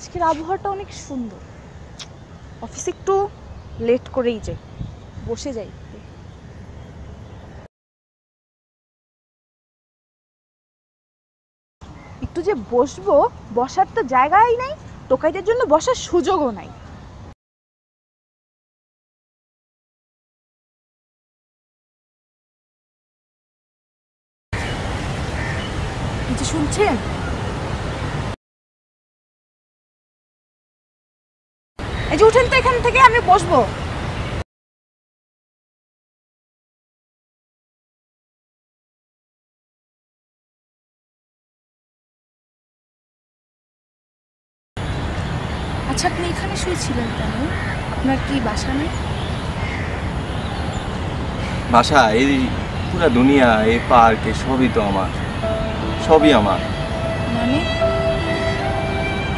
আজকের আবহাওয়াটা অনেক সুন্দর। অফিসে একটু লেট করেই যাই, বসে যাই। একটু যে বসবো, বসার তো জায়গাই নাই, টোকাইদের জন্য বসার সুযোগও নাই। কিছু শুনছেন? এই যে উঠেন তো এখান থেকে, আমি বসবো। আচ্ছা, আপনি এখানে শুয়েছিলেন কেন? আপনার কি বাসা নেই? বাসা এই পুরা দুনিয়া, এই পার্ক, সবই তো আমার, সবই আমার। মানে?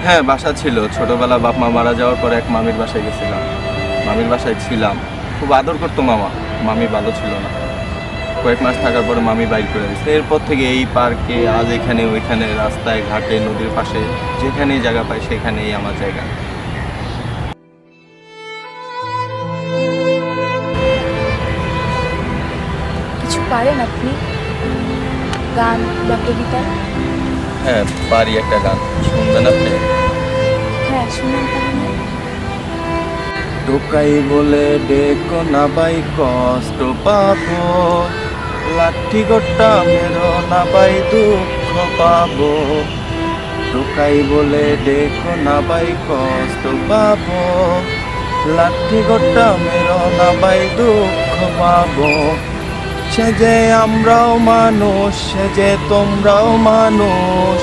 হ্যাঁ, বাসা ছিল। ছোটবেলা বাপ মা মারা যাওয়ার পর এক মামির বাসায় গেছিলাম। মামির বাসায় ছিলাম, খুব আদর করতো মামা। মামি ভালো ছিল না, কয়েক মাস থাকার পরে মামি বাইর করে দিচ্ছে। এরপর থেকে এই পার্কে, আজ এখানে ওইখানে, রাস্তায় ঘাটে, নদীর পাশে, যেখানেই জায়গা পাই সেখানেই আমার জায়গা। কিছু পারেন আপনি? গান বা কবিতা? হ্যাঁ, পারি একটা গান, শুনবেন আপনি? হ্যাঁ, শুনুন তাহলে। টোকাই বলে ডেকো না বাই, কষ্ট পাবো, লাঠি গোটা মেরো না বাই, দুঃখ পাবো। টোকাই বলে ডেকো না বাই, কষ্ট পাবো, লাঠি গোটা মেরো না বাই, দুঃখ পাবো। সে যে আমরাও মানুষ, সে যে তোমরাও মানুষ,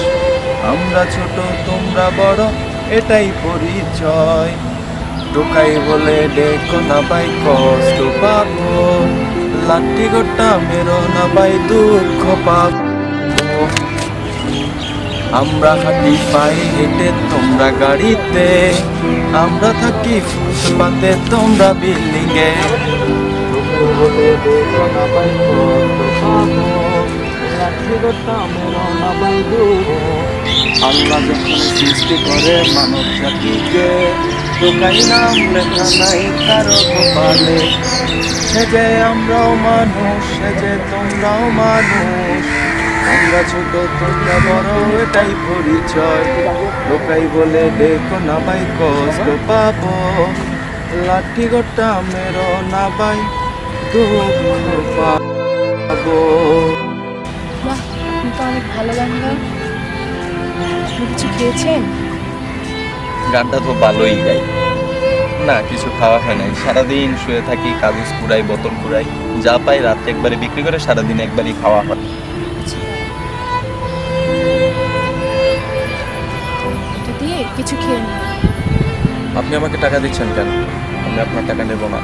আমরা ছোট তোমরা বড়, এটাই পরিচয়। টোকাই বলে ডেকো না বাই, কষ্ট পাবো, লাঠি গোটা মেরো না বাই, দুঃখ পাবো। আমরা হাঁটি পায়ে হেঁটে, তোমরা গাড়িতে, আমরা থাকি ফুটপাতে, তোমরা বিল্ডিং এ। টোকাই বলে ডেকো না বাই, কষ্ট পাবো, লাঠি গোটা মেরো না বাই, দুঃখ। আল্লাহ যখন সৃষ্টি করে মানব জাতিকে, টোকাই নাম লেখা নাই কারো কপালে। সে যে আমরাও মানুষ, সে যে তোমরাও মানুষ, আমরা ছোট তোমরা বড়, এটাই পরিচয়। টোকাই বলে ডেকো না বাই, কষ্ট পাবো, লাঠি গোটা মেরো না বাই, দুঃখ পাবো। বাহ, আপনি তো অনেক ভালো গান গান। আপনি কিছু খেয়েছেন? গানটা তো ভালোই গাই না, কিছু খাওয়া হয় নাই। সারাদিন শুয়ে থাকি, কাগজ কুড়াই, বোতল কুড়াই, যা পাই রাতে একবারে বিক্রি করে সারাদিন একবারই খাওয়া হয়। আচ্ছা, এটা দিয়ে কিছু খেয়ে নিন। আপনি আমাকে টাকা দিচ্ছেন কেন? আমি আপনার টাকা নেব না।